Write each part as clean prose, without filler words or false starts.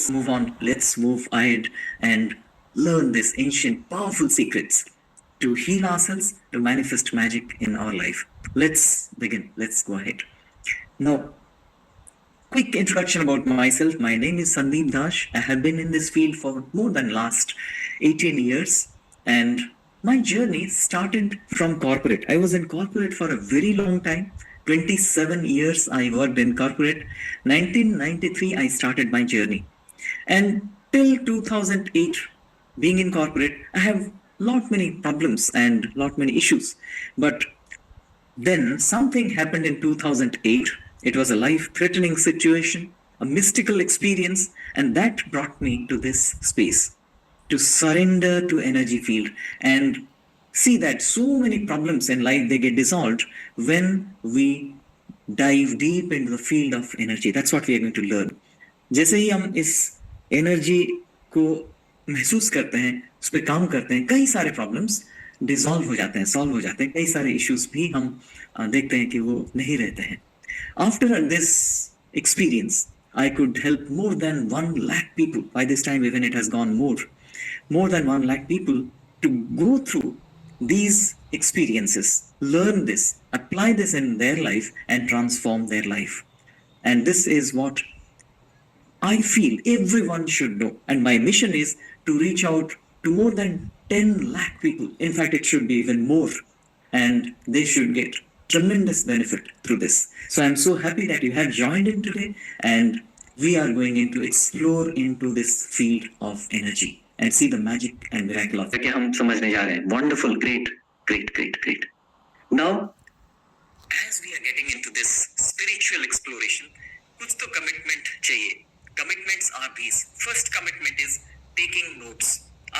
let's move on. Let's move ahead and learn these ancient, powerful secrets to heal ourselves, to manifest magic in our life. Let's begin. Let's go ahead. Now, quick introduction about myself. My name is Sandeep Dash. I have been in this field for more than last 18 years, and my journey started from corporate. I was in corporate for a very long time. 27 years I worked in corporate. 1993 I started my journey. And till 2008, being in corporate, I have lot many problems and lot many issues. But then something happened in 2008. It was a life-threatening situation, a mystical experience, and that brought me to this space to surrender to energy field and see that so many problems in life they get dissolved when we dive deep into the field of energy. That's what we are going to learn. जैसे ही हम इस energy को महसूस करते हैं, उस पर काम करते हैं, कई सारे प्रॉब्लम्स डिसॉल्व हो जाते हैं, सॉल्व हो जाते हैं, कई सारे इश्यूज भी हम देखते हैं कि वो नहीं रहते हैं. After this experience I could help more than 1 lakh people. By this time, even it has gone more than 1 lakh people to go through these experiences, learn this, apply this in their life, and transform their life. And this is what I feel everyone should know. And my mission is to reach out to more than 10 lakh people. In fact, it should be even more. And they should get tremendous benefit through this. So I'm so happy that you have joined in today. And we are going into explore into this field of energy and see the magic and miracle of it. हम समझने जा रहे हैं. Wonderful, great. Now, as we are getting into this spiritual exploration, कुछ तो commitment चाहिए. Commitments are these. First commitment is taking notes.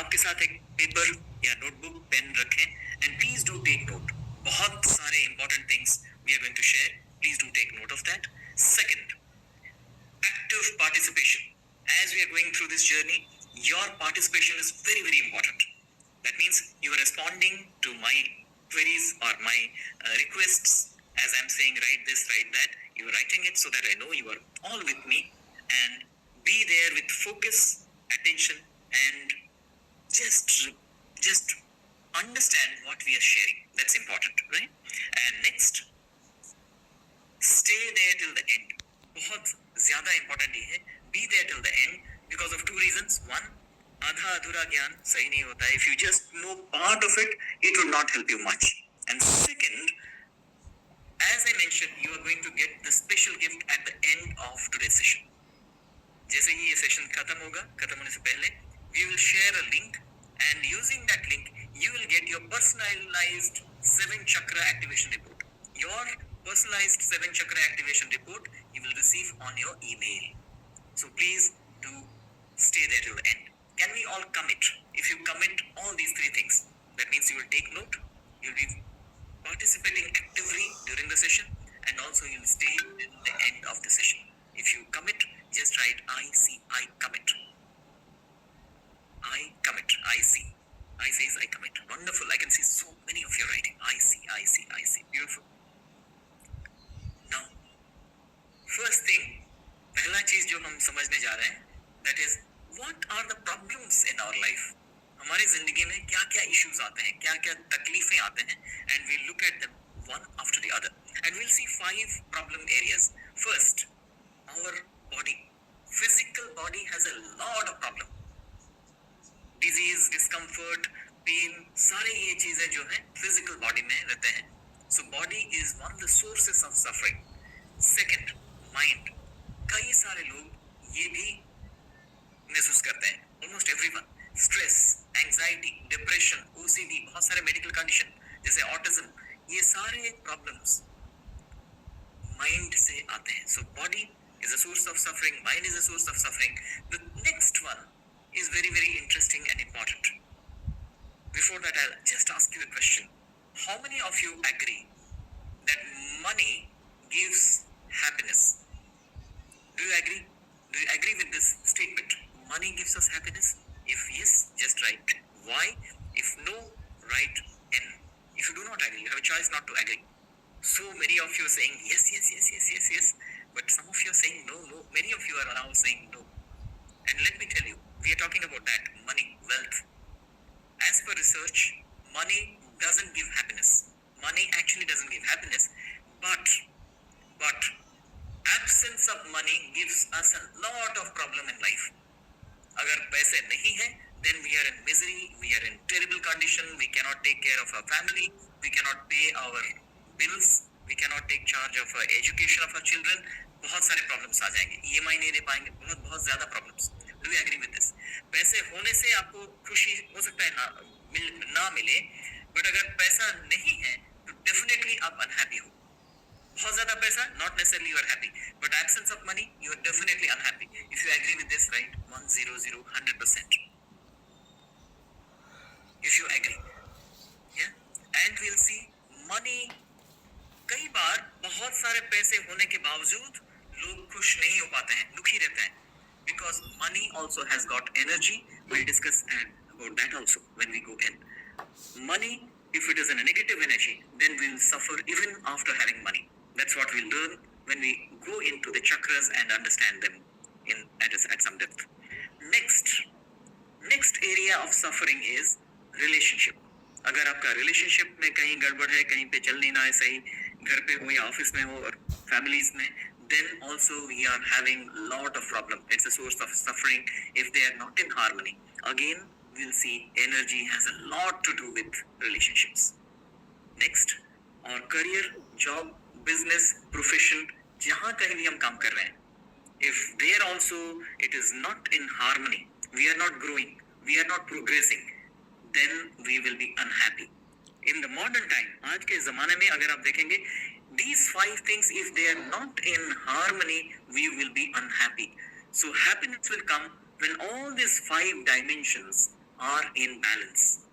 आपके साथ एक पेपर या नोटबुक पेन रखें and please do take note. बहुत सारे important things we are going to share. Please do take note of that. Second, active participation. As we are going through this journey, your participation is very important. That means you are responding to my queries or my requests. As I'm saying, write this, write that. You are writing it so that I know you are all with me. And be there with focus, attention, and just understand what we are sharing. That's important, right? And next, stay there till the end. बहुत ज़्यादा important ये है. Be there till the end because of two reasons. One, आधा अधूरा ज्ञान सही नहीं होता है. If you just know part of it, it will not help you much. And second, as I mentioned, you are going to get the special gift at the end of today's session. जैसे ही ये session खत्म होगा, खत्म होने से पहले we will share a link and using that link you will get your personalized 7 chakra activation report. Your personalized 7 chakra activation report you will receive on your email. So please do stay there till the end. Can we all commit? If you commit all these 3 things, that means you will take note, you will be participating actively during the session, and also you will stay till the end of the session. If you commit, just write I commit. I commit. I see. I says I commit. Wonderful. I can see so many of you writing. I see. Beautiful. Now, first thing, पहला चीज जो हम समझने जा रहे हैं, that is, what are the problems in our life? हमारी जिंदगी में क्या-क्या issues आते हैं, क्या-क्या तकलीफें आते हैं, and we'll look at them one after the other. And we'll see 5 problem areas. First, our body. Physical body has a lot of problem. Disease, discomfort, pain, सारे ये चीजें जो हैं physical body में रहते हैं. So body is one of the sources of suffering. Second, mind. कई सारे लोग ये भी महसूस करते हैं. Almost everyone. Stress, anxiety, depression, OCD, बहुत सारे medical condition जैसे autism, ये सारे problems mind से आते हैं. So body is a source of suffering, mind is a source of suffering. The next one is very interesting and important. Before that, I'll just ask you a question. How many of you agree that money gives happiness? Do you agree? Do you agree with this statement? Money gives us happiness? If yes, just write Y. If no, write N. If you do not agree, you have a choice not to agree. So many of you are saying yes. But some of you are saying no. Many of you are now saying no. And are talking about that, money, wealth. As per research, money doesn't give happiness. Money actually doesn't give happiness, but absence of money gives us a lot of problem in life. अगर पैसे नहीं हैं, then we are in misery, we are in terrible condition, we cannot take care of our family, we cannot pay our bills, we cannot take charge of our education of our children. बहुत सारे problems आ जाएंगे, EMI नहीं दे पाएंगे, बहुत बहुत ज्यादा problems. Do you agree with this? पैसे होने से आपको खुशी हो सकता है ना मिले, बट अगर पैसा नहीं है तो डेफिनेटली आप अनहैप्पी हो. बहुत ज्यादा पैसा, not necessarily you are happy, but absence of money, you are definitely unhappy. If you agree with this, right? 100%. If you agree, yeah. And we'll see money. कई बार बहुत सारे पैसे होने के बावजूद लोग खुश नहीं हो पाते हैं, दुखी रहते हैं. Because money also has got energy. We'll discuss about that also when we go in. Money, if it is in a negative energy, then we'll suffer even after having money. That's what we'll learn when we go into the chakras and understand them at some depth. Next area of suffering is relationship. अगर आपका relationship में कहीं गड़बड़ है, कहीं पे चल नहीं रहा है सही, घर पे हो या ऑफिस में हो और फैमिलीज में, then also we are having lot of problem. It's a source of suffering if they are not in harmony. Again, we'll see energy has a lot to do with relationships. Next, our career, job, business, profession, जहाँ कहीं भी हम काम कर रहे हैं, if there also it is not in harmony, we are not growing, we are not progressing, then we will be unhappy. In the modern time, आज के ज़माने में अगर आप देखेंगे, these 5 things, if they are not in harmony, we will be unhappy. So happiness will come when all these 5 dimensions are in balance.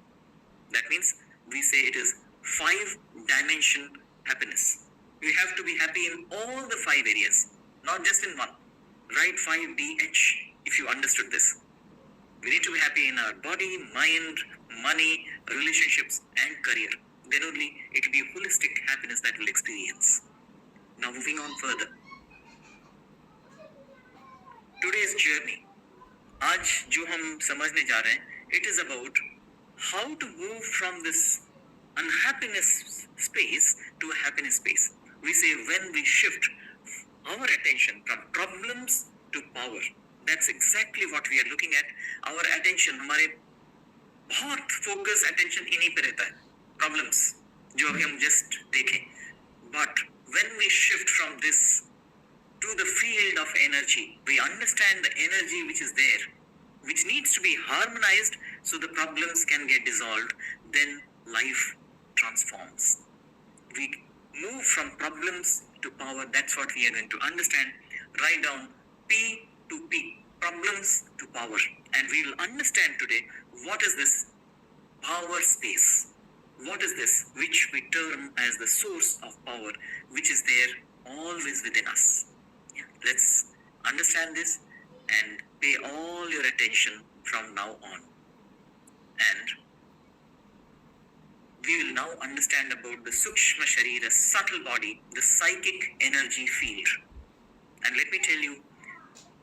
That means we say it is 5-dimension happiness. We have to be happy in all the 5 areas, not just in one. Write 5DH if you understood this. We need to be happy in our body, mind, money, relationships, and career. Then only it will be holistic happiness that we'll experience. Now moving on further. Today's journey, आज जो हम समझने जा रहे हैं, it is about how to move from this unhappiness space to a happiness space. We say when we shift our attention from problems to power. That's exactly what we are looking at. Our attention, हमारे बहुत focus attention इन्हीं पे रहता है. Problems, जो अभी हम just देखें. But when we shift from this to the field of energy, we understand the energy which is there, which needs to be harmonized so the problems can get dissolved, then life transforms. We move from problems to power. That's what we are going to understand. Write down P to P, problems to power. And we will understand today what is this power space. What is this which we term as the source of power, which is there always within us. Yeah. Let's understand this and pay all your attention from now on. And we will now understand about the Sukshma Sharira, subtle body, the psychic energy field. And let me tell you,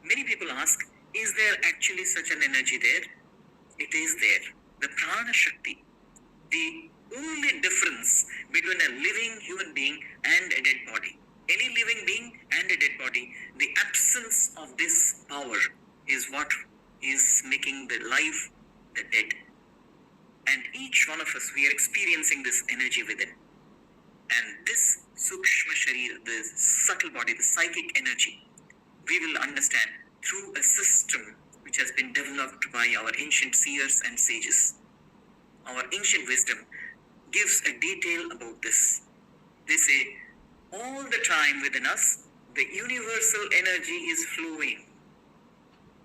many people ask, is there actually such an energy there? It is there. The Prana Shakti. The only difference between a living human being and a dead body. Any living being and a dead body, the absence of this power is what is making the life the dead. And each one of us, we are experiencing this energy within. And this Sukshma Sharira, the subtle body, the psychic energy, we will understand through a system which has been developed by our ancient seers and sages. Our ancient wisdom gives a detail about this. They say, all the time within us, the universal energy is flowing.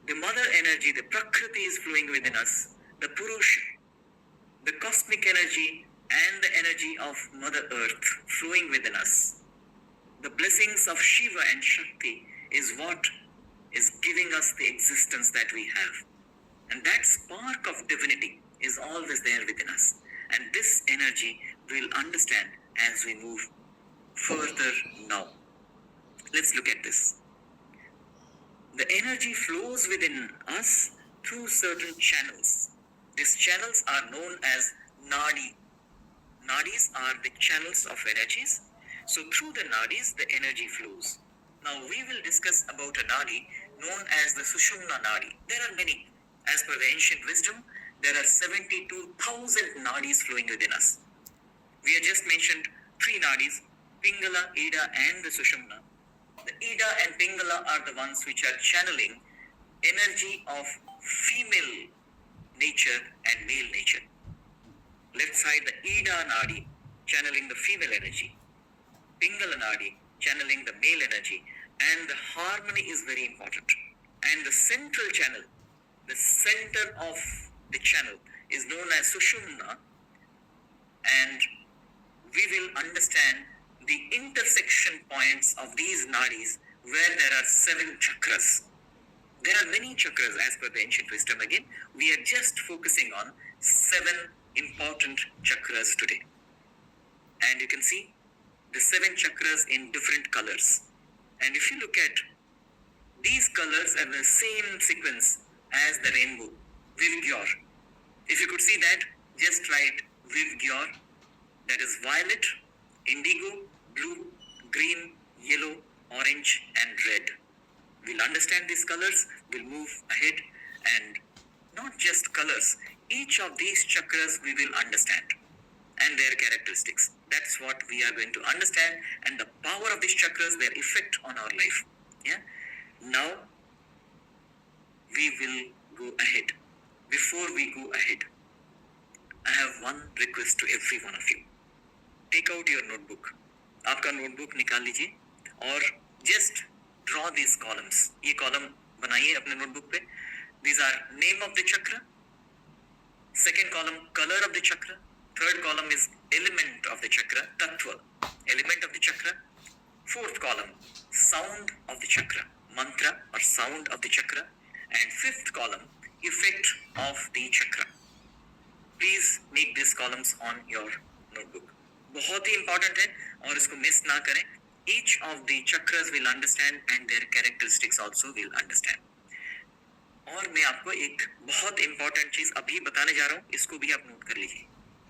The mother energy, the Prakriti is flowing within us. The Purusha, the cosmic energy and the energy of Mother Earth flowing within us. The blessings of Shiva and Shakti is what is giving us the existence that we have. And that spark of divinity is always there within us. And this energy we'll understand as we move further now. Let's look at this. The energy flows within us through certain channels. These channels are known as nadi. Nadis are the channels of energies. So through the nadis, the energy flows. Now we will discuss about a nadi known as the Sushumna nadi. There are many. As per the ancient wisdom, there are 72,000 nadis flowing within us. We have just mentioned three nadis, Pingala, Ida and the Sushumna. The Ida and Pingala are the ones which are channeling energy of female nature and male nature. Left side, the Ida Nadi, channeling the female energy. Pingala Nadi, channeling the male energy. And the harmony is very important. And the central channel, the center of the channel, is known as Sushumna. And we will understand the intersection points of these nadis where there are 7 chakras. There are many chakras as per the ancient wisdom. Again, we are just focusing on 7 important chakras today. And you can see the 7 chakras in different colors. And if you look at these colors are the same sequence as the rainbow, Virgyor. If you could see that, just write Virgyor. That is violet, indigo, blue, green, yellow, orange and red. We'll understand these colors, we'll move ahead, and not just colors, each of these chakras we will understand and their characteristics. That's what we are going to understand, and the power of these chakras, their effect on our life. Yeah. Now we will go ahead. Before we go ahead, I have one request to every one of you. Take out your notebook. आपका notebook निकाल लीजिए और just draw these columns. ये column बनाइए अपने notebook पे. These are name of the chakra. Second column, color of the chakra. Third column is element of the chakra, tattva, element of the chakra. Fourth column, sound of the chakra, mantra or sound of the chakra. And fifth column, effect of the chakra. Please make these columns on your notebook. बहुत ही important है और इसको miss ना करें. Each of the chakras will understand and their characteristics also will understand. और मैं आपको एक बहुत important चीज अभी बताने जा रहा हूँ, इसको भी आप नोट कर लीजिए.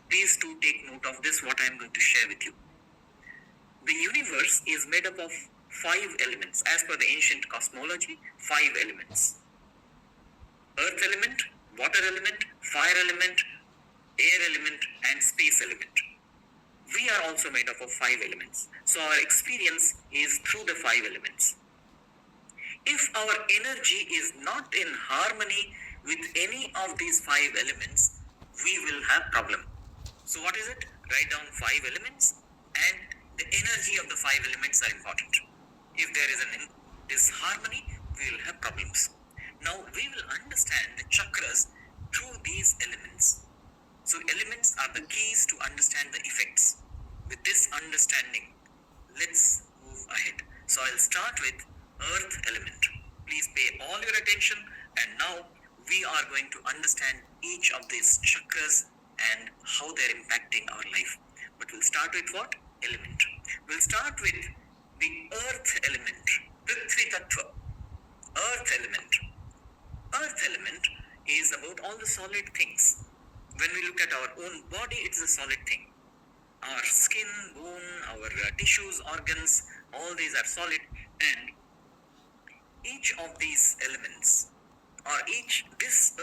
Please do take note of this, what I am going to share with you. The universe is made up of 5 elements. As per the ancient cosmology, 5 elements. Earth element, water element, fire element, air element and space element. We are also made up of 5 elements. So our experience is through the 5 elements. If our energy is not in harmony with any of these 5 elements, we will have problem. So what is it? Write down 5 elements, and the energy of the 5 elements are important. If there is an disharmony, we will have problems. Now we will understand the chakras through these elements. So elements are the keys to understand the effects. With this understanding, let's move ahead. So I'll start with earth element. Please pay all your attention, and now we are going to understand each of these chakras and how they're impacting our life. But we'll start with what? Element. We'll start with the earth element, Prithvi Tattva. Earth element. Earth element is about all the solid things. When we look at our own body, it's a solid thing. Our skin, bone, our tissues, organs, all these are solid, and each of these elements or this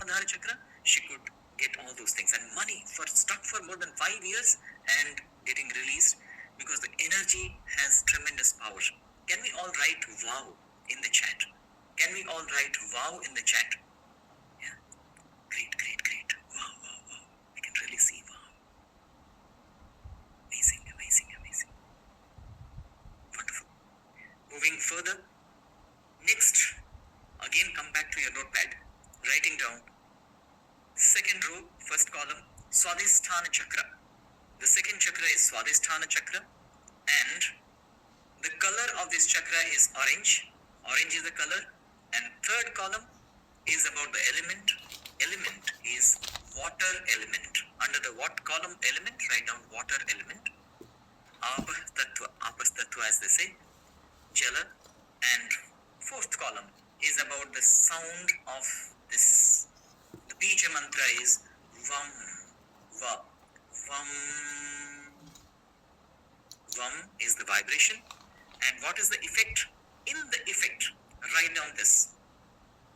Muladhara chakra, she could get all those things. And money for stuck for more than 5 years and getting released because the energy has tremendous power. Can we all write wow in the chat? Can we all write wow in the chat? Yeah. Great, great, great. Wow, wow, wow. I can really see wow. Amazing, amazing, amazing. Wonderful. Moving further. Next, again come back to your notepad. Writing down second row, first column, Swadhisthana chakra. The second chakra is Swadhisthana chakra, and the color of this chakra is orange. Orange is the color. And third column is about the element. Element is water element. Under the what column element, write down water element. Apas tattva as they say, Jala. And fourth column is about the sound of this. The Bija mantra is Vam, Va, Vam. Vam is the vibration. And what is the effect? In the effect, write down this.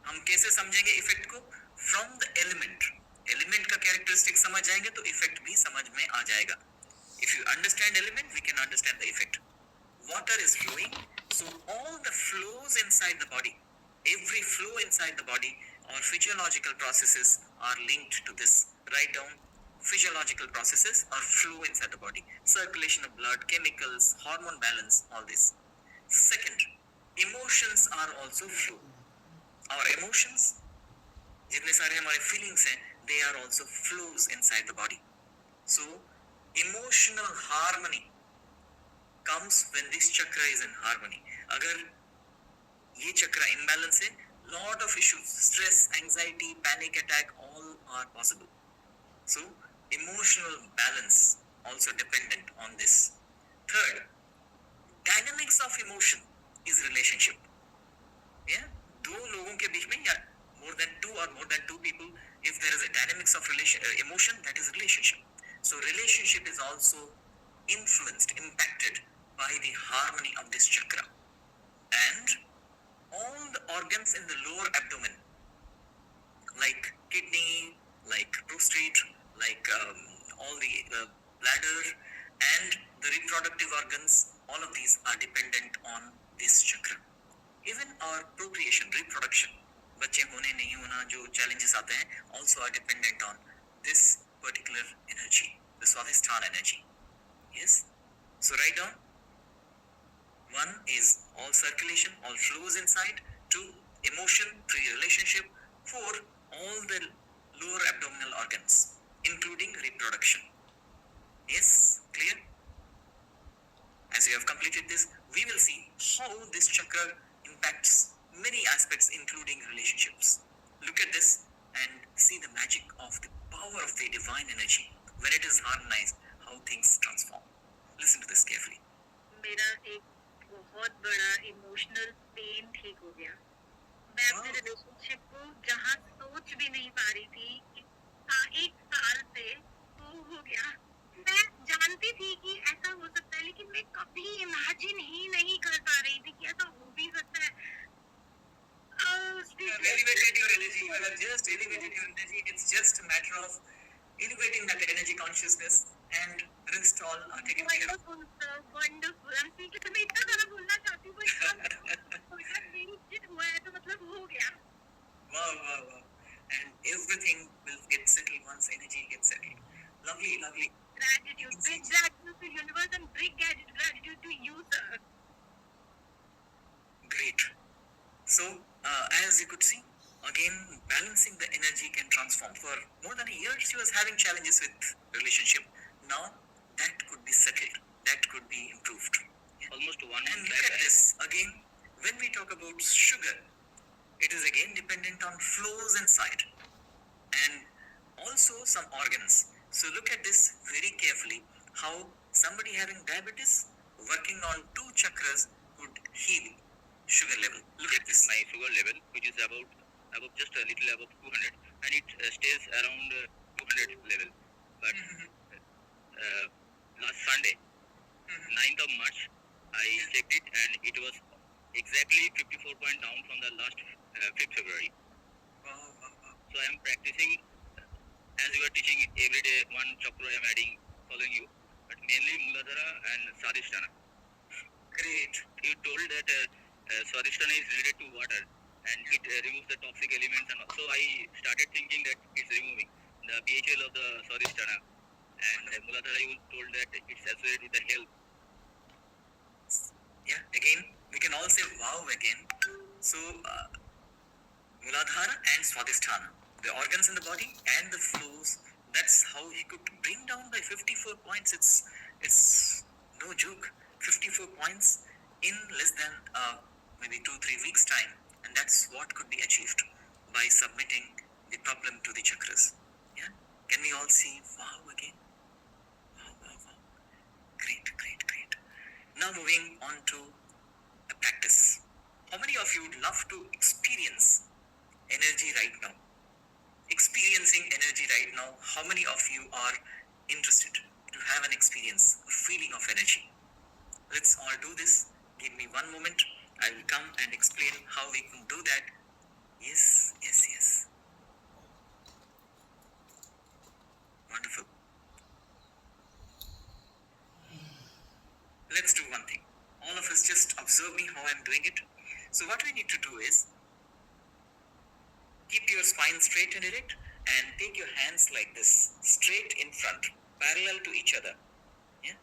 हम कैसे समझेंगे effect को? From the element. Element का characteristic समझ जाएंगे तो effect भी समझ में आ जाएगा. If you understand element, we can understand the effect. Water is flowing, so all the flows inside the body, every flow inside the body or physiological processes are linked to this. Write down physiological processes or flow inside the body. Circulation of blood, chemicals, hormone balance, all this. Second, emotions are also flow. Our emotions, जितने सारे हमारे feelings हैं, they are also flows inside the body. So, emotional harmony comes when this chakra is in harmony. अगर ये chakra imbalance है, lot of issues, stress, anxiety, panic attack, all are possible. So, emotional balance also dependent on this. Third, dynamics of emotion is relationship. Yeah, दो लोगों के बीच में या more than two or more than two people, if there is a dynamics of emotion, that is relationship. So relationship is also influenced, impacted by the harmony of this chakra. And all the organs in the lower abdomen, like kidney, like prostate, like all the bladder and the reproductive organs, all of these are dependent on this chakra. Even our procreation, reproduction, बच्चे होने नहीं होना जो challenges आते हैं, also are dependent on this particular energy, the Swadhisthana energy. Yes. So write down. One is all circulation, all flows inside. Two, emotion. Three, relationship. Four, all the lower abdominal organs, including reproduction. Yes, clear? As you have completed this, we will see how this chakra impacts many aspects, including relationships. Look at this and see the magic of the power of the divine energy. When it is harmonized, how things transform. Listen to this carefully. मेरा एक बहुत बड़ा emotional pain ठीक हो गया. मैं अपने relationship को जहाँ सोच भी नहीं पा रही थी कि 1 साल से वो हो गया. मैं जानती थी कि ऐसा हो सकता है, लेकिन मैं कभी इमेजिन ही नहीं कर पा रही थी कि ऐसा हो भी सकता है. You have elevated your energy. You have just elevated your energy. It's just a matter of elevating that energy consciousness and rest all are taken care of. Wonderful. I'm thinking कि मैं इतना सारा बोलना चाहती हूँ, हुआ है तो मतलब हो गया. Wow, wow, wow. And everything will get settled once energy gets settled. Lovely, lovely. Gratitude. Big gratitude to universe and big gratitude to you, sir. Great. So, as you could see, again, balancing the energy can transform. For more than a year, she was having challenges with relationship. Now, that could be settled. That could be improved. Yeah. Almost 1 month. And look at this. Again, when we talk about sugar, it is again dependent on flows inside. And also some organs. So look at this very carefully, how somebody having diabetes working on 2 chakras could heal sugar level. Look at this. My sugar level, which is above just a little above 200, and it stays around 200 level. But last Sunday, 9th of March, I checked it, and it was exactly 54 point down from the last 5th February. Wow, wow, wow. So I am practicing one chakra I'm adding following you, but mainly Muladhara and Swadhisthana. Great. You told that Swadhisthana is related to water and it removes the toxic elements, and so I started thinking that it's removing the BHL of the Swadhisthana, and Muladhara you told that it's associated with the health. Yeah, again, we can all say wow again. So, Muladhara and Swadhisthana, the organs in the body and the flows, that's how he could bring down by 54 points. It's no joke. 54 points in less than maybe 2-3 weeks time, and that's what could be achieved by submitting the problem to the chakras. Yeah, can we all see wow again? Wow, wow, wow. Great, great, great. Now moving on to a practice. How many of you would love to experience energy right now? Experiencing energy right now, how many of you are interested to have an experience, a feeling of energy? Let's all do this. Give me one moment. I will come and explain how we can do that. Yes, yes, yes. Wonderful. Let's do one thing. All of us just observe me how I'm doing it. So what we need to do is keep your spine straight and erect and take your hands like this, straight in front, parallel to each other. Yeah?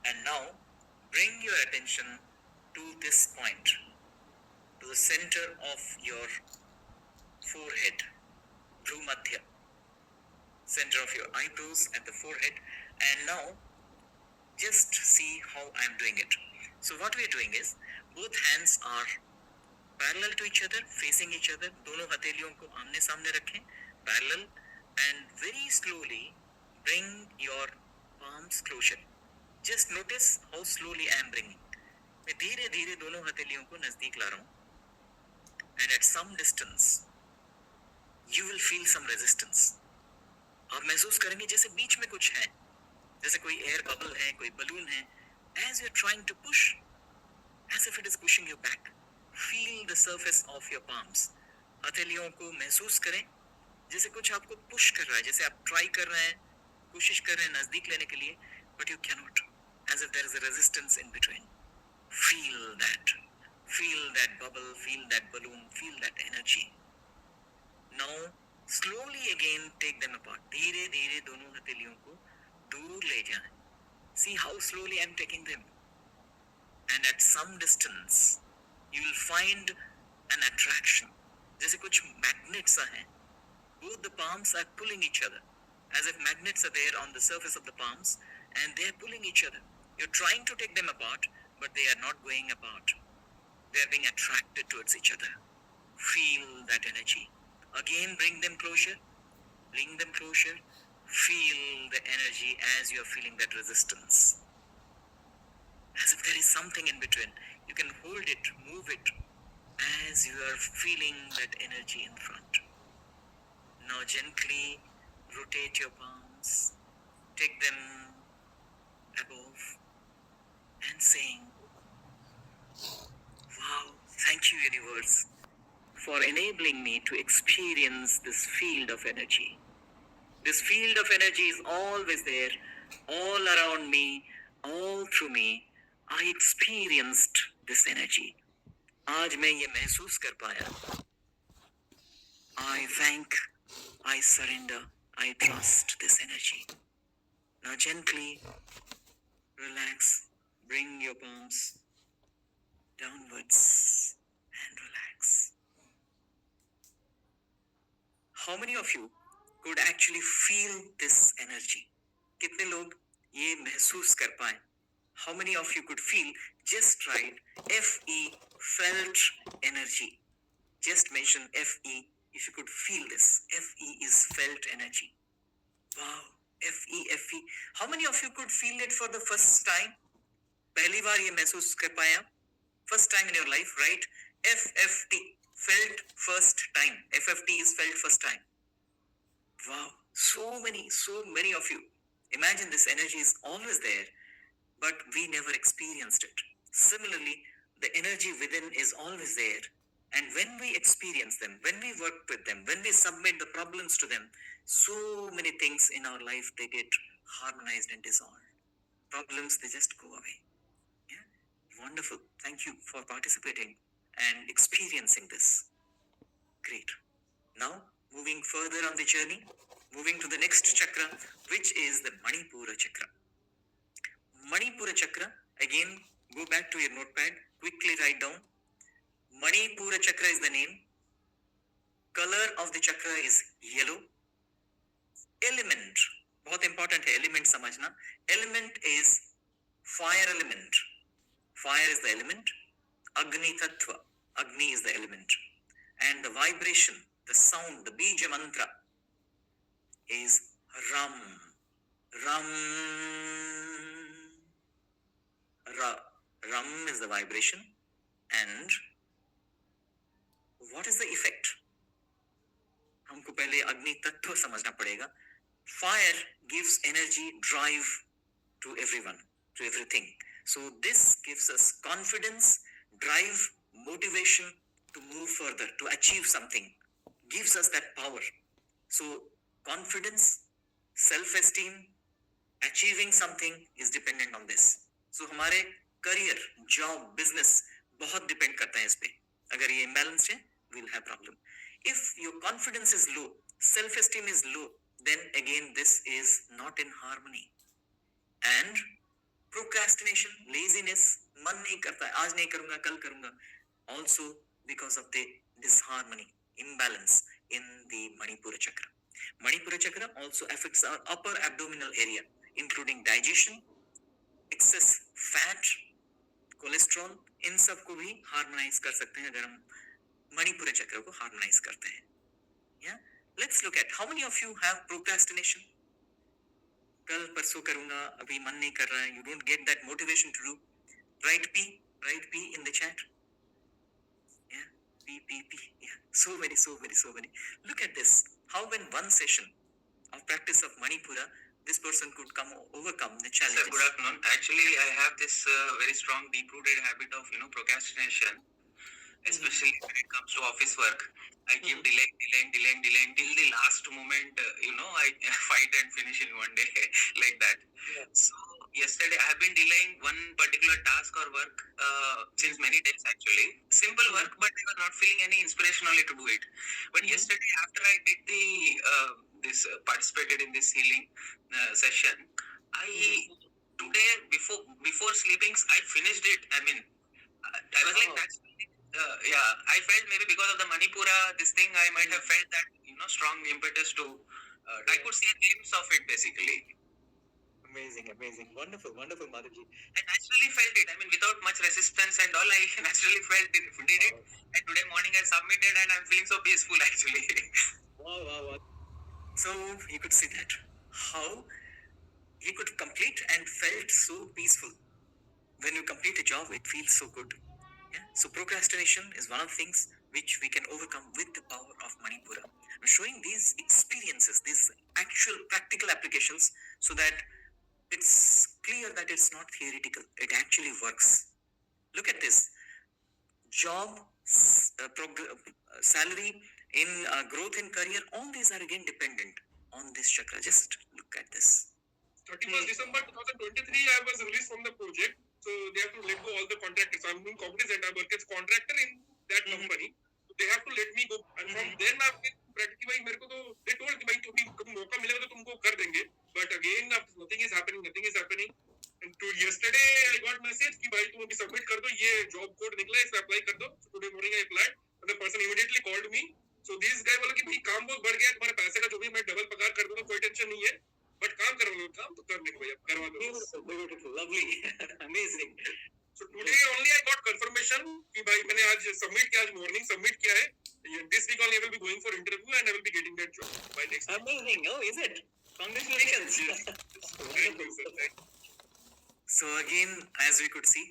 And now bring your attention to this point, to the center of your forehead, Bhrumadhya, center of your eyebrows and the forehead. And now just see how I'm doing it. So what we're doing is both hands are parallel to each other, facing each other. दोनों हथेलियों को आमने सामने रखें, parallel, and very slowly bring your palms closer. Just notice how slowly I am bringing. मैं धीरे धीरे दोनों हथेलियों को नजदीक ला रहा हूँ. And at some distance, you will feel some resistance. आप महसूस करेंगे जैसे बीच में कुछ है, जैसे कोई air bubble है, कोई balloon है. As you're trying to push, as if it is pushing you back. Feel the surface of your palms. हथेलियों को महसूस करें जैसे कुछ आपको पुश कर रहा है, जैसे आप ट्राई कर रहे हैं, कोशिश कर रहे हैं नजदीक लेने के लिए, but you cannot, as if there is a resistance in between. Feel that bubble, feel that balloon, feel that energy. Now slowly again take them apart. धीरे धीरे दोनों हथेलियों को दूर ले जाएं. See how slowly I'm taking them. And at some distance, you will find an attraction. जैसे कुछ magnets हैं. Both the palms are pulling each other, as if magnets are there on the surface of the palms, and they are pulling each other. You're trying to take them apart, but they are not going apart. They are being attracted towards each other. Feel that energy. Again, bring them closer. Bring them closer. Feel the energy as you're feeling that resistance. As if there is something in between. You can hold it, move it, as you are feeling that energy in front. Now gently rotate your palms, take them above, and saying, wow, thank you universe for enabling me to experience this field of energy. This field of energy is always there, all around me, all through me. I experienced this energy. आज मैं ये महसूस कर पाया. I thank, I surrender, I trust this energy. Now gently relax, bring your palms downwards and relax. How many of you could actually feel this energy? कितने लोग ये महसूस कर पाए? How many of you could feel? Just write FE, felt energy. Just mention FE if you could feel this. FE is felt energy. Wow, FE. How many of you could feel it for the first time? पहली बार ये महसूस कर पाए आप? First time in your life, right? FFT, felt first time. FFT is felt first time. Wow, so many of you. Imagine this energy is always there, but we never experienced it. Similarly, the energy within is always there, And when we experience them, when we work with them, when we submit the problems to them, so many things in our life they get harmonized and dissolved. Problems they just go away. Yeah, wonderful. Thank you for participating and experiencing this. Great. Now, moving further on the journey, moving to the next chakra, which is the Manipura chakra. Manipura chakra, again, go back to your notepad, quickly write down. Manipura chakra is the name. Color of the chakra is yellow. Element, बहुत important है element समझना. Element is fire element. Fire is the element. Agni tattva. Agni is the element. And the vibration, the sound, the bija mantra is Ram. Ram. Ra. Ram is the vibration. And what is the effect? हमको पहले अग्नि तत्व समझना पड़ेगा. Fire gives energy, drive to everyone, to everything. So this gives us confidence, drive, motivation to move further, to achieve something, gives us that power. So confidence, self-esteem, achieving something is dependent on this. So हमारे career, job, business बहुत depend करता है इस पे. अगर ये imbalance है, we'll have problem. If your confidence is low, self-esteem is low, then again this is not in harmony. And procrastination, laziness, मन नहीं करता है, आज नहीं करूँगा, कल करूँगा. Also because of the disharmony, imbalance in the Manipura chakra. Manipura chakra also affects our upper abdominal area, including digestion, excess fat, cholesterol. इन सब को भी harmonize कर सकते हैं अगर हम मणिपुर चक्र को harmonize करते हैं. Yeah, let's look at how many of you have procrastination. कल परसों करूँगा, अभी मन नहीं कर रहा है. You don't get that motivation to do. Write P in the chat. Yeah, P. Yeah, so many. Look at this. How in one session of practice of Manipura, this person could overcome the challenges. Sir, good afternoon. Actually, I have this very strong, deep-rooted habit of procrastination, especially when it comes to office work. I keep delaying till the last moment. I fight and finish in one day like that. Yeah. So yesterday, I have been delaying one particular task or work since many days actually. Simple work, but I was not feeling any inspiration only to do it. But yesterday, after I did the participated in this healing session, today before sleeping, I finished it. I mean, I was like naturally. I felt maybe because of the Manipura, this thing, I might have felt that, strong impetus to, I could see a glimpse of it basically. Amazing. Wonderful, Madhavji. I naturally felt it. I mean, without much resistance and all, I naturally did it. And today morning I submitted and I'm feeling so peaceful actually. Wow. So you could see that. How he could complete and felt so peaceful. When you complete a job, it feels so good. Yeah. So procrastination is one of the things which we can overcome with the power of Manipura. I'm showing these experiences, these actual practical applications, so that it's clear that it's not theoretical. It actually works. Look at this. Job, salary, in growth in career, all these are again dependent on this chakra. Just look at this. 31st December 2023, I was released from the project. So they have to let go all the contractors. I'm doing cognizant. I work as contractor in that company. So they have to let me go. And from then I've been practically, they told me, कभी मौका मिलेगा तो तुमको कर देंगे. But again, nothing is happening. And yesterday I got message कि भाई तुम अभी submit कर दो, ये job code निकला है, इसे apply कर दो. So today morning I applied. And the person immediately called me. So this guy बोला कि भाई काम बहुत बढ़ गया, तुम्हारे पैसे का जो भी मैं डबल पगार कर दूंगा, कोई टेंशन नहीं है. बट काम तो करने को भैया करवा दो. Beautiful, lovely, amazing. So today only I got confirmation कि भाई मैंने आज submit किया, आज morning submit किया है. This week only I will be going for interview and I will be getting that job by next week. Amazing. Oh, is it? Congratulations. Thank you, sir. So again, as we could see,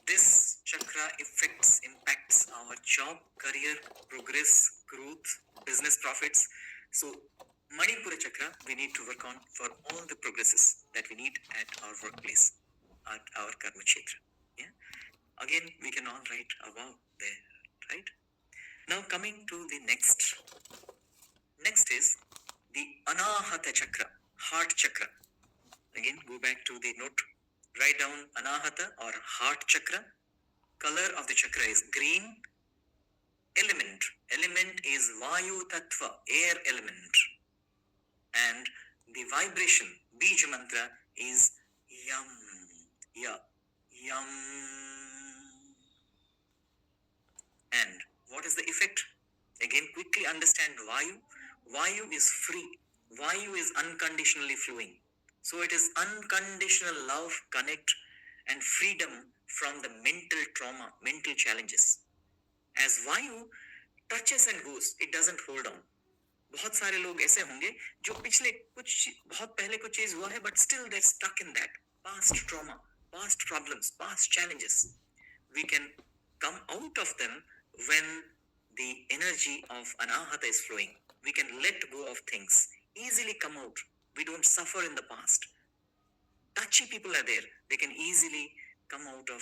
this chakra impacts our job, career, progress, growth, business profits. So Manipura chakra, we need to work on for all the progresses that we need at our workplace, at our karma kshetra. Yeah. Again, we can all write a vow there, right? Now coming to the next. Next is the Anahata Chakra, heart chakra. Again, go back to the note. Write down Anahata or heart chakra. Color of the chakra is green. Element is Vayu Tattva, air element. And the vibration, Bija mantra, is Yam. Yam. And what is the effect? Again, quickly understand Vayu. Vayu is free. Vayu is unconditionally flowing. So it is unconditional love, connect, and freedom from the mental trauma, mental challenges. As Vayu touches and goes, it doesn't hold on. बहुत सारे लोग ऐसे होंगे जो पिछले कुछ बहुत पहले कुछ चीज हुआ है but still they're stuck in that past trauma, past problems, past challenges. We can come out of them when the energy of Anahata is flowing. We can let go of things, easily come out. We don't suffer in the past. Touchy people are there. They can easily come out of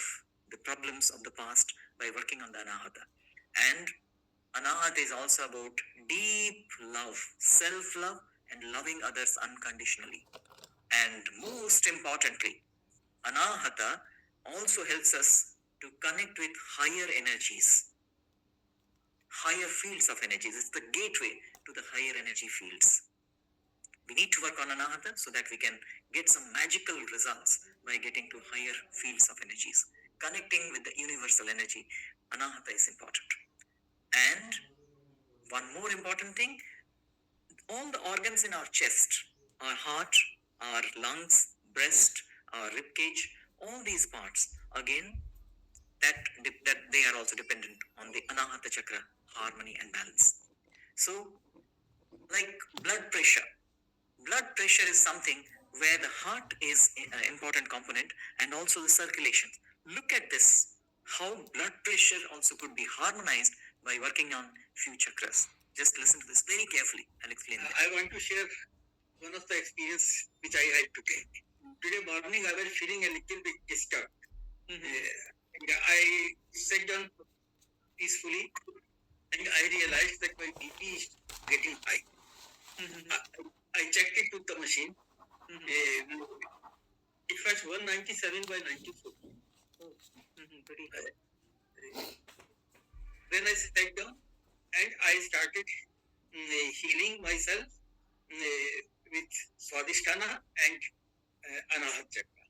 the problems of the past by working on the Anahata. And Anahata is also about deep love, self-love, and loving others unconditionally. And most importantly, Anahata also helps us to connect with higher energies, higher fields of energies. It's the gateway to the higher energy fields. We need to work on Anahata so that we can get some magical results by getting to higher fields of energies. Connecting with the universal energy, Anahata is important. And one more important thing, all the organs in our chest, our heart, our lungs, breast, our rib cage, all these parts, again, that they are also dependent on the Anahata chakra, harmony and balance. So, like blood pressure. Blood pressure is something where the heart is an important component and also the circulation. Look at this, how blood pressure also could be harmonized by working on few chakras. Just listen to this very carefully. I'll explain that. I want to share one of the experience which I had today. Today morning I was feeling a little bit disturbed. And I sat down peacefully and I realized that my BP is getting high. I checked it with the machine. It was 197 by 94. Then I sat down and I started healing myself with Swadhisthana and Anahata Chakra.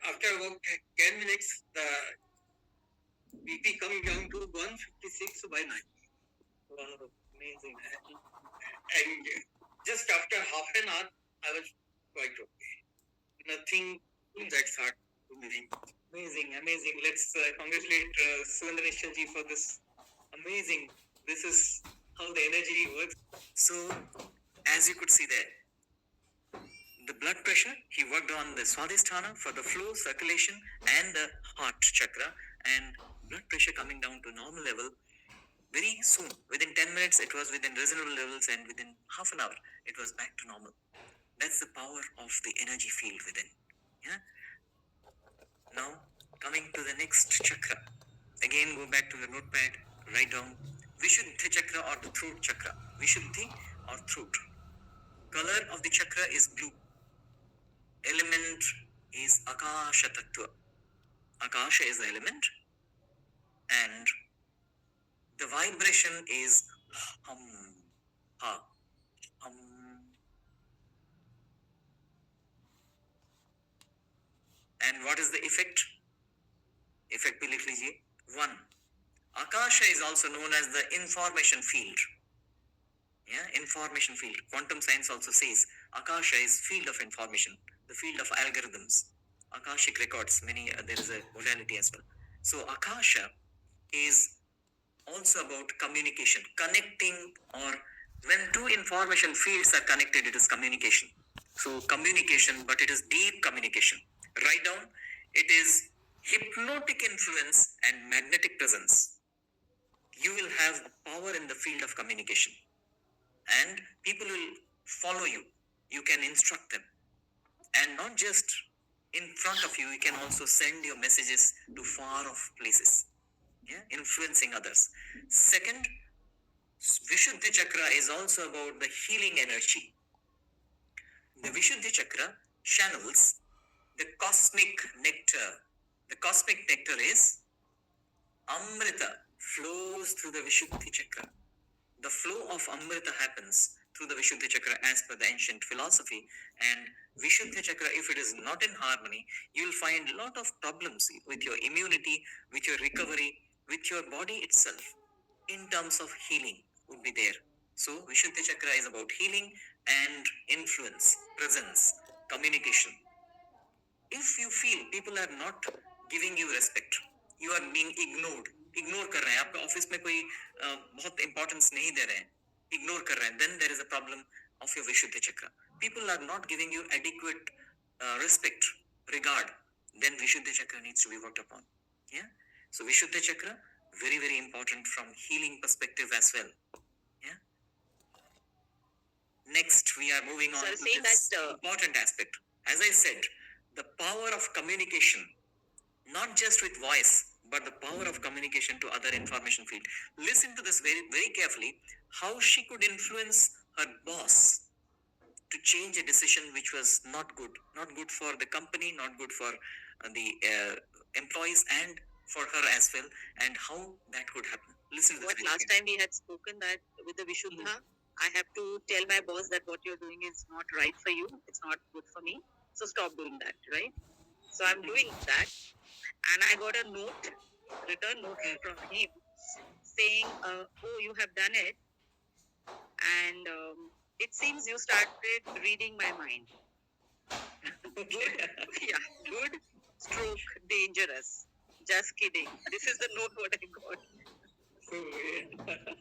After about 10 minutes, the BP coming down to 156 by 90. Wow, amazing. And just after half an hour, I was quite okay. Nothing that's hard to me. Amazing. Let's congratulate Surendrashwar ji for this. Amazing. This is how the energy works. So, as you could see there, the blood pressure, he worked on the Swadhisthana for the flow, circulation, and the heart chakra, and blood pressure coming down to normal level very soon. Within 10 minutes, it was within reasonable levels, and within half an hour, it was back to normal. That's the power of the energy field within. Yeah. Now, coming to the next chakra. Again, go back to the notepad, write down Vishuddhi chakra or the throat chakra. Vishuddhi or throat. Color of the chakra is blue. Element is Akasha Tattva. Akasha is the element. And the vibration is hum. Ha. Hum. And what is the effect? Effect भी लिख लीजिए. 1. Akasha is also known as the information field. Yeah, information field. Quantum science also says Akasha is field of information, the field of algorithms, Akashic records. There is a modality as well. So Akasha is also about communication, connecting, or when two information fields are connected, it is communication. So communication, but it is deep communication. Write down, it is hypnotic influence and magnetic presence. You will have power in the field of communication, and people will follow you. You can instruct them, and not just in front of you. You can also send your messages to far off places. Yeah, influencing others. Second, Vishuddhi Chakra is also about the healing energy. The Vishuddhi Chakra channels the cosmic nectar. The cosmic nectar is Amrita flows through the Vishuddhi Chakra. The flow of Amrita happens through the Vishuddhi Chakra as per the ancient philosophy. And Vishuddhi Chakra, if it is not in harmony, you will find a lot of problems with your immunity, with your recovery, with your body itself. In terms of healing, would be there. So, Vishuddhi Chakra is about healing and influence, presence, communication. If you feel people are not giving you respect, you are being ignored, ignore कर रहे हैं, आपका office में कोई बहुत importance नहीं दे रहे हैं, इग्नोर कर रहे हैं, then there is a problem of your Vishuddhi Chakra. People are not giving you adequate respect, regard, then Vishuddhi Chakra needs to be worked upon. Yeah, so Vishuddhi Chakra very very important from healing perspective as well. Yeah. Next, we are moving on Sir, to saying this that, important aspect. As I said, the power of communication, not just with voice, but the power of communication to other information field. Listen to this very, very carefully. How she could influence her boss to change a decision which was not good for the company, not good for the employees, and for her as well, and how that could happen. Listen to this. What very last carefully. time we had spoken that with the Vishuddha, I have to tell my boss that what you're doing is not right for you. It's not good for me. So stop doing that, right? So I'm doing that. And I got a note, return note from him saying, oh, you have done it. And it seems you started reading my mind. Good, yeah, good, stroke, dangerous. Just kidding. This is the note what I got. So,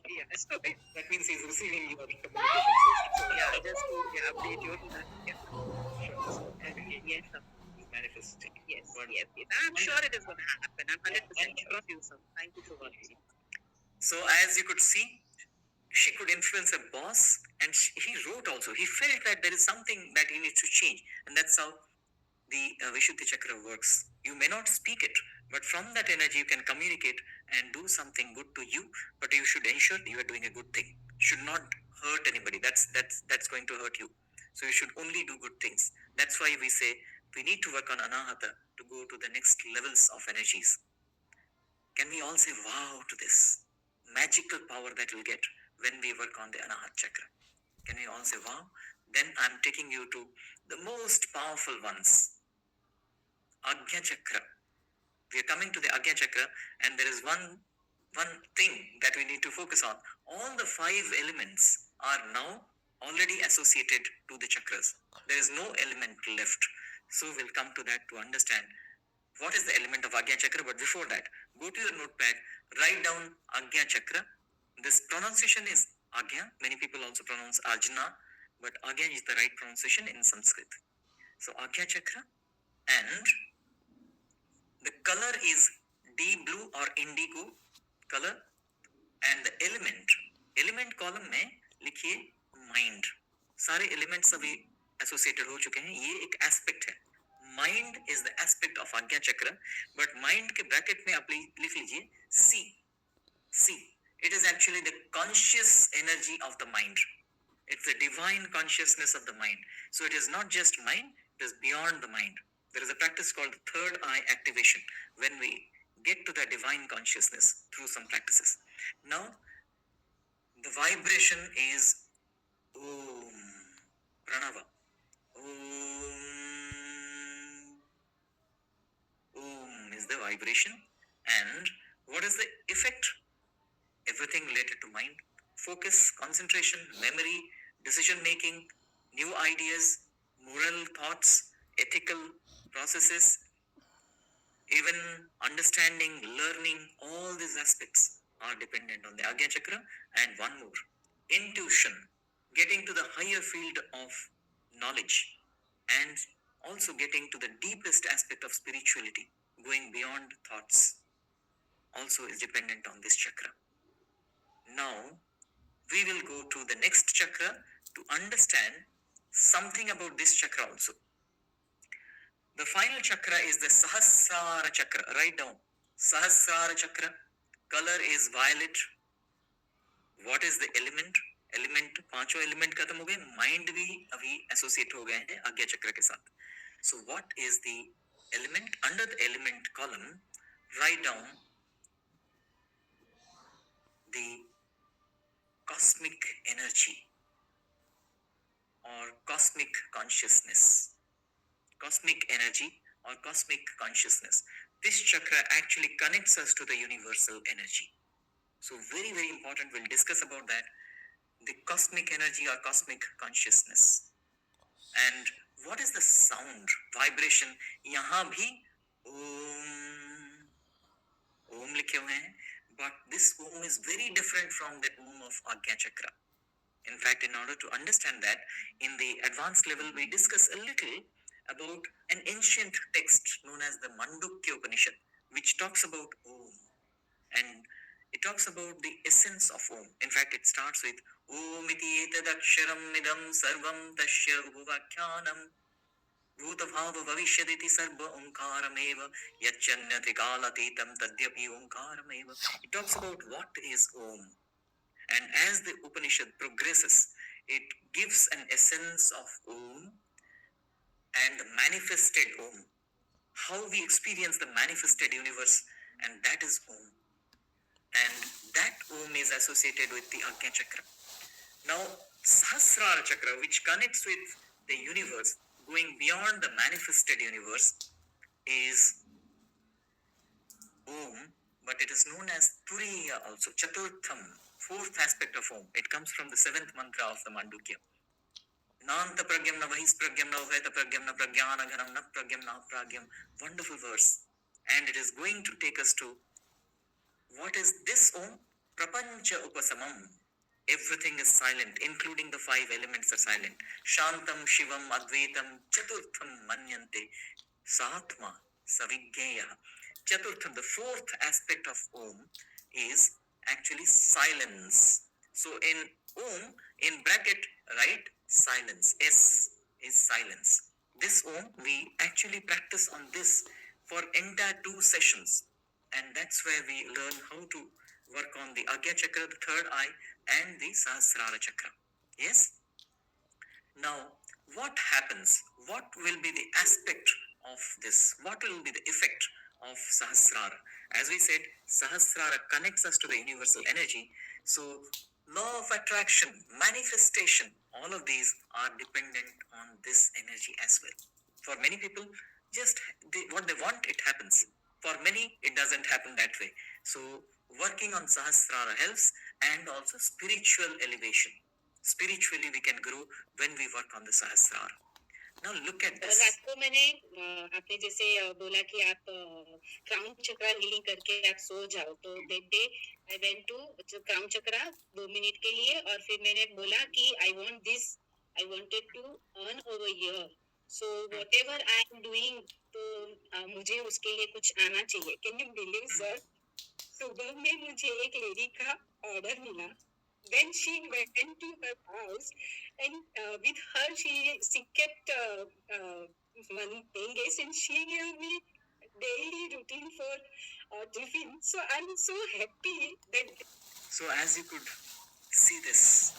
Yeah, so that means he's receiving your communication. yeah, just to update you on that. Yeah. Yes, sir. Manifesting. Yes, Wonderful. yes. I'm sure it is going to happen. I'm 100% sure of you, sir. Thank you so much. So as you could see, she could influence her boss, and he wrote also. He felt that there is something that he needs to change, and that's how the Vishuddhi Chakra works. You may not speak it, but from that energy you can communicate and do something good to you. But you should ensure you are doing a good thing. Should not hurt anybody. That's going to hurt you. So you should only do good things. That's why we say we need to work on Anahata to go to the next levels of energies. Can we all say wow to this magical power that we'll get when we work on the Anahat Chakra? Can we all say wow? Then I'm taking you to the most powerful ones, Agnya Chakra. We are coming to the Agnya Chakra, and there is one thing that we need to focus on. All the 5 elements are now already associated to the chakras. There is no element left. So we'll come to that to understand what is the element of Agnya Chakra. But before that, go to your notepad, write down Agnya Chakra. This pronunciation is Agnya. Many people also pronounce Ajna, but Agnya is the right pronunciation in Sanskrit. So Agnya Chakra, and the color is deep blue or indigo color, and the element column में लिखिए mind. सारे elements अभी associated हो चुके हैं. ये एक aspect है. Mind is the aspect of Agnya Chakra, but mind के bracket में आप लिख लीजिए C. It is actually the conscious energy of the mind. It's the divine consciousness of the mind. So it is not just mind, it is beyond the mind. There is a practice called the third eye activation when we get to the divine consciousness through some practices. Now, the vibration is Om Pranava. Om is the vibration. And what is the effect? Everything related to mind. Focus, concentration, memory, decision making, new ideas, moral thoughts, ethical processes, even understanding, learning, all these aspects are dependent on the Agnya Chakra. And one more, intuition, getting to the higher field of knowledge, and also getting to the deepest aspect of spirituality, going beyond thoughts, also is dependent on this chakra. Now, we will go to the next chakra to understand something about this chakra also. The final chakra is the Sahasrara Chakra. Write down Sahasrara Chakra. Color is violet. What is the element? Element, पांचों element खत्म हो गए, mind भी अभी associate हो गए हैं आज्ञा चक्र के साथ. So what is the element? Under the element column, write down the cosmic energy or cosmic consciousness. Cosmic energy or cosmic consciousness. This chakra actually connects us to the universal energy. So very, very important. We'll discuss about that. The cosmic energy or cosmic consciousness. And what is the sound, vibration? यहाँ भी Om लिखे हुए हैं. But this Om is very different from the Om of Agnya Chakra. In fact, in order to understand that, in the advanced level, we discuss a little about an ancient text known as the Mandukya Upanishad, which talks about Om. And it talks about the essence of Om. In fact, it starts with Om iti etadaksharam idam sarvam tasya ubhavakhyanam bhutabhava bhavishyaditi sarva omkarameva yachanyati kalatitam tadyapi omkarameva. It talks about what is Om. And as the Upanishad progresses, it gives an essence of Om and the manifested Om. How we experience the manifested universe, and that is Om. And that Om is associated with the Agnya Chakra. Now, Sahasrara Chakra, which connects with the universe, going beyond the manifested universe, is Om, but it is known as Turiya also, Chaturtham, fourth aspect of Om. It comes from the seventh mantra of the Mandukya. Nanta pragyam na vahis pragyam na uveta pragyam na pragyana ghanam na pragyam na pragyam. Wonderful verse. And it is going to take us to what is this Om? Prapancha upasamam. Everything is silent, including the five elements are silent. Shantam, Shivam, Advaitam, Chaturtham, Manyante, Satma, Savigneya. Chaturtham, the fourth aspect of Om, is actually silence. So in Om, in bracket, write silence. S is silence. This Om, we actually practice on this for entire 2 sessions. And that's where we learn how to work on the Agya Chakra, the third eye, and the Sahasrara Chakra. Yes? Now, what happens? What will be the aspect of this? What will be the effect of Sahasrara? As we said, Sahasrara connects us to the universal energy. So, law of attraction, manifestation, all of these are dependent on this energy as well. For many people, just what they want, it happens. For many, it doesn't happen that way. So, working on Sahasrara helps, and also spiritual elevation. Spiritually, we can grow when we work on the Sahasrara. Now, look at और this. रात को मैंने आपने जैसे बोला कि आप crown चक्रा healing करके आप सो जाओ, तो that day I went to crown chakra 2 minute के लिए, और फिर मैंने बोला कि I want this, I wanted to earn over here, so whatever I am doing, तो मुझे उसके लिए कुछ आना चाहिए. कैन यू बिलीव सर, सुबह में मुझे एक लेडी का ऑर्डर मिला. Then she went to her house, and with her she kept money paying guests, and she gave me daily routine for tiffin. So I'm so happy that. So, as you could see this,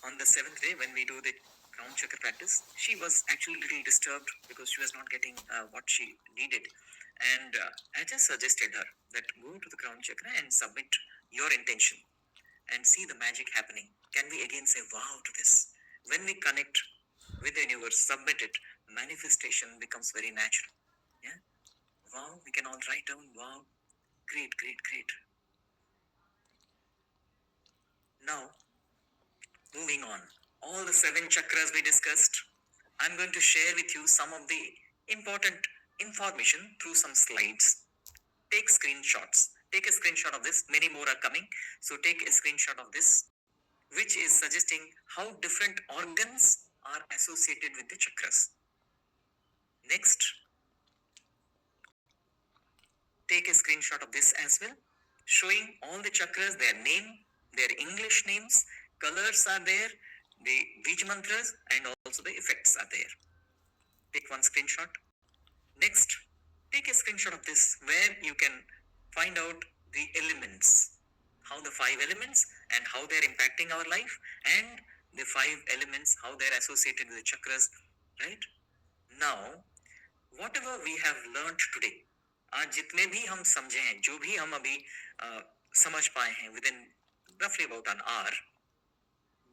on the 7th day when we do the crown chakra practice, she was actually a little disturbed because she was not getting what she needed. And I just suggested her that go to the crown chakra and submit your intention and see the magic happening. Can we again say wow to this? When we connect with the universe, submit it, manifestation becomes very natural. Yeah? Wow, we can all write down wow. Great, great, great. Now, moving on. All the 7 chakras we discussed, I'm going to share with you some of the important information through some slides. Take screenshots. Take a screenshot of this. Many more are coming. So take a screenshot of this, which is suggesting how different organs are associated with the chakras. Next, take a screenshot of this as well, showing all the chakras, their name, their English names, colors are there, the Bij mantras, and also the effects are there. Take one screenshot. Next, take a screenshot of this where you can find out the elements, how the 5 elements and how they're impacting our life, and the 5 elements, how they're associated with the chakras, right? Now, whatever we have learned today, आज जितने भी हम समझे हैं, जो भी हम अभी समझ पाए हैं within roughly about an hour,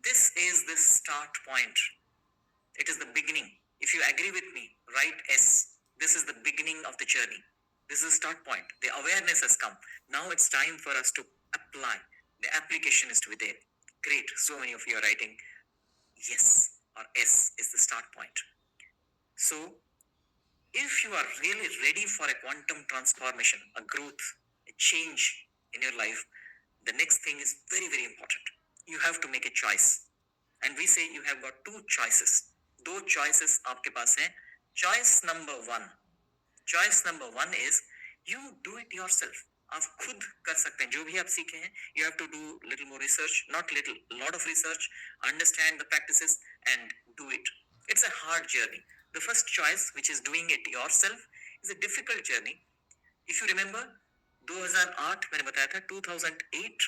this is the start point. It is the beginning. If you agree with me, write S. This is the beginning of the journey. This is the start point. The awareness has come. Now it's time for us to apply. The application is to be there. Great. So many of you are writing yes or S is the start point. So, if you are really ready for a quantum transformation, a growth, a change in your life, the next thing is very, very important. You have to make a choice. And we say you have got 2 choices. 2 choices आपके पास हैं. Choice number 1. Choice number 1 is you do it yourself. आप खुद कर सकते हैं जो भी आप सीखे हैं. You have to do little more research, not little, lot of research, understand the practices and do it. It's a hard journey. The first choice, which is doing it yourself, is a difficult journey. If you remember, 2008 मैंने बताया था, 2008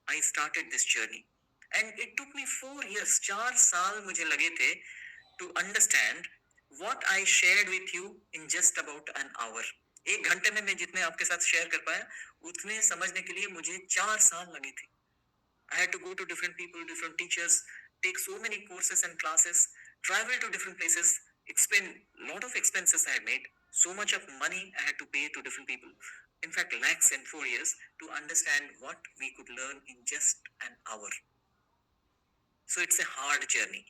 I started this journey and it took me 4 years, 4 साल मुझे लगे थे to understand what I shared with you in just about an hour. 1 घंटे में मैं जितने आपके साथ शेयर कर पाया उतने समझने के लिए मुझे 4 साल लगे थे. I had to go to different people, different teachers, take so many courses and classes, travel to different places, expend lot of expenses I had made, so much of money I had to pay to different people. In fact, lakhs in 4 years to understand what we could learn in just an hour. So it's a hard journey.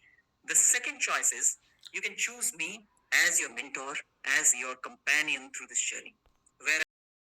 The second choice is you can choose me as your mentor, as your companion through this journey.